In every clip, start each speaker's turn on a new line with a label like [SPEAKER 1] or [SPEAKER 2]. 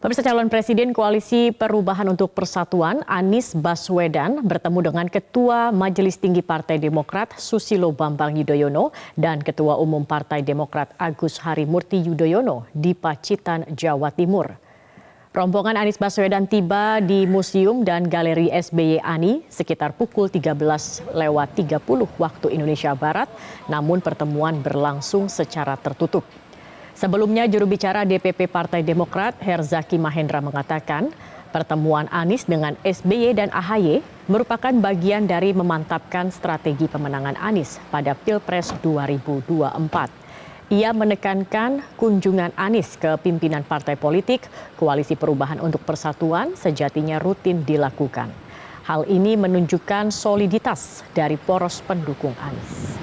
[SPEAKER 1] Pemirsa, calon Presiden Koalisi Perubahan untuk Persatuan Anies Baswedan bertemu dengan Ketua Majelis Tinggi Partai Demokrat Susilo Bambang Yudhoyono dan Ketua Umum Partai Demokrat Agus Harimurti Yudhoyono di Pacitan, Jawa Timur. Rombongan Anies Baswedan tiba di Museum dan Galeri SBY Ani sekitar pukul 13.30 waktu Indonesia Barat, namun pertemuan berlangsung secara tertutup. Sebelumnya, juru bicara DPP Partai Demokrat Herzaki Mahendra mengatakan pertemuan Anies dengan SBY dan AHY merupakan bagian dari memantapkan strategi pemenangan Anies pada Pilpres 2024. Ia menekankan kunjungan Anies ke pimpinan partai politik Koalisi Perubahan untuk Persatuan sejatinya rutin dilakukan. Hal ini menunjukkan soliditas dari poros pendukung Anies.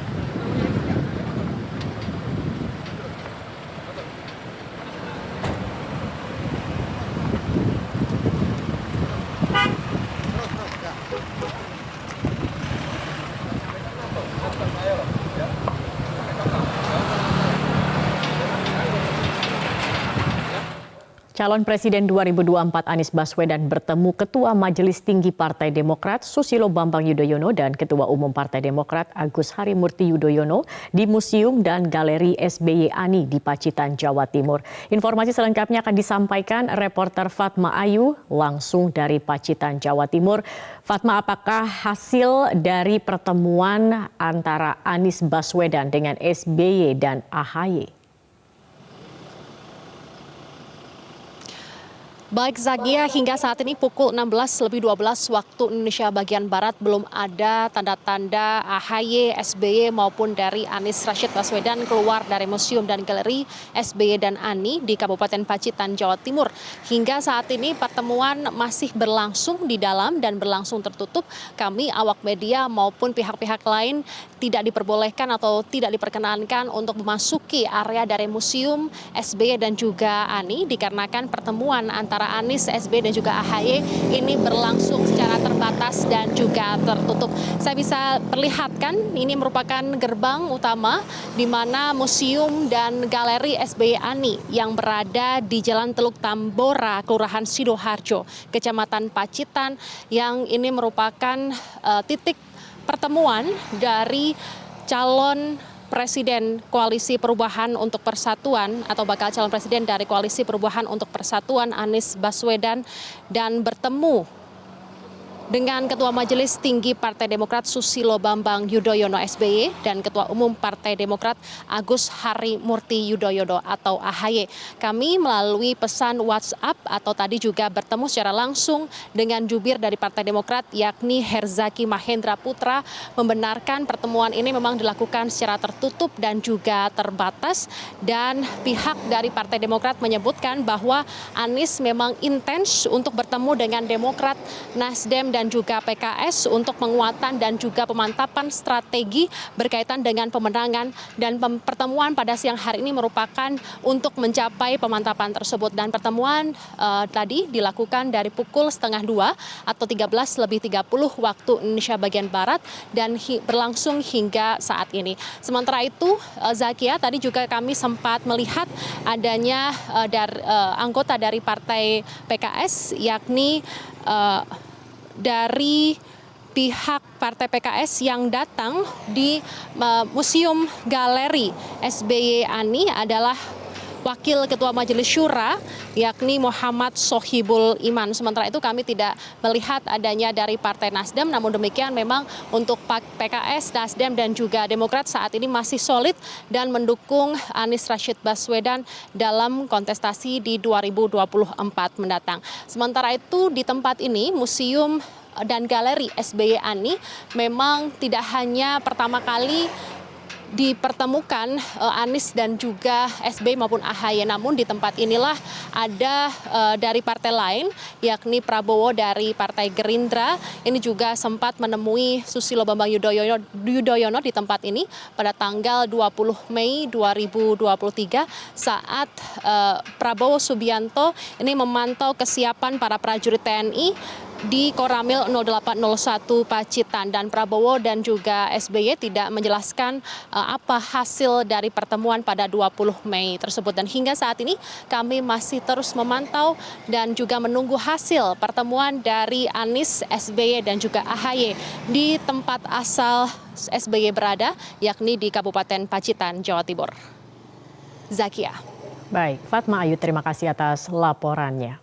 [SPEAKER 1] Calon Presiden 2024 Anies Baswedan bertemu Ketua Majelis Tinggi Partai Demokrat Susilo Bambang Yudhoyono dan Ketua Umum Partai Demokrat Agus Harimurti Yudhoyono di Museum dan Galeri SBY Ani di Pacitan, Jawa Timur. Informasi selengkapnya akan disampaikan reporter Fatma Ayu langsung dari Pacitan, Jawa Timur. Fatma, apakah hasil dari pertemuan antara Anies Baswedan dengan SBY dan AHY?
[SPEAKER 2] Baik Zagia, hingga saat ini pukul 16.12 waktu Indonesia bagian Barat belum ada tanda-tanda AHY, SBY maupun dari Anies Rashid Baswedan keluar dari Museum dan Galeri SBY dan Ani di Kabupaten Pacitan, Jawa Timur. Hingga saat ini pertemuan masih berlangsung di dalam dan berlangsung tertutup. Kami awak media maupun pihak-pihak lain tidak diperbolehkan atau tidak diperkenankan untuk memasuki area dari Museum SBY dan juga Ani dikarenakan pertemuan antara Anies, SBY dan juga AHY ini berlangsung secara terbatas dan juga tertutup. Saya bisa perlihatkan ini merupakan gerbang utama di mana Museum dan Galeri SBY Ani yang berada di Jalan Teluk Tambora, Kelurahan Sidoharjo, Kecamatan Pacitan, yang ini merupakan titik pertemuan dari calon Presiden Koalisi Perubahan untuk Persatuan atau bakal calon presiden dari Koalisi Perubahan untuk Persatuan Anies Baswedan dan bertemu dengan Ketua Majelis Tinggi Partai Demokrat Susilo Bambang Yudhoyono SBY dan Ketua Umum Partai Demokrat Agus Harimurti Yudhoyono atau AHY. Kami melalui pesan WhatsApp atau tadi juga bertemu secara langsung dengan jubir dari Partai Demokrat yakni Herzaki Mahendra Putra membenarkan pertemuan ini memang dilakukan secara tertutup dan juga terbatas, dan pihak dari Partai Demokrat menyebutkan bahwa Anies memang intens untuk bertemu dengan Demokrat, Nasdem dan juga PKS untuk penguatan dan juga pemantapan strategi berkaitan dengan pemenangan, dan pertemuan pada siang hari ini merupakan untuk mencapai pemantapan tersebut. Dan pertemuan tadi dilakukan dari pukul 1:30 atau 13.30 waktu Indonesia bagian Barat dan berlangsung hingga saat ini. Sementara itu Zakia, tadi juga kami sempat melihat adanya anggota dari partai PKS yakni dari pihak partai PKS yang datang di Museum Galeri SBY Ani adalah Wakil Ketua Majelis Syura yakni Muhammad Sohibul Iman. Sementara itu kami tidak melihat adanya dari Partai Nasdem, namun demikian memang untuk PKS, Nasdem dan juga Demokrat saat ini masih solid dan mendukung Anies Rashid Baswedan dalam kontestasi di 2024 mendatang. Sementara itu di tempat ini Museum dan Galeri SBY Ani memang tidak hanya pertama kali dipertemukan Anies dan juga SBY maupun AHY, namun di tempat inilah ada dari partai lain yakni Prabowo dari Partai Gerindra ini juga sempat menemui Susilo Bambang Yudhoyono di tempat ini pada tanggal 20 Mei 2023 saat Prabowo Subianto ini memantau kesiapan para prajurit TNI di Koramil 0801 Pacitan, dan Prabowo dan juga SBY tidak menjelaskan apa hasil dari pertemuan pada 20 Mei tersebut. Dan hingga saat ini kami masih terus memantau dan juga menunggu hasil pertemuan dari Anies, SBY dan juga AHY di tempat asal SBY berada, yakni di Kabupaten Pacitan, Jawa Timur. Zakia.
[SPEAKER 1] Baik, Fatma Ayu, terima kasih atas laporannya.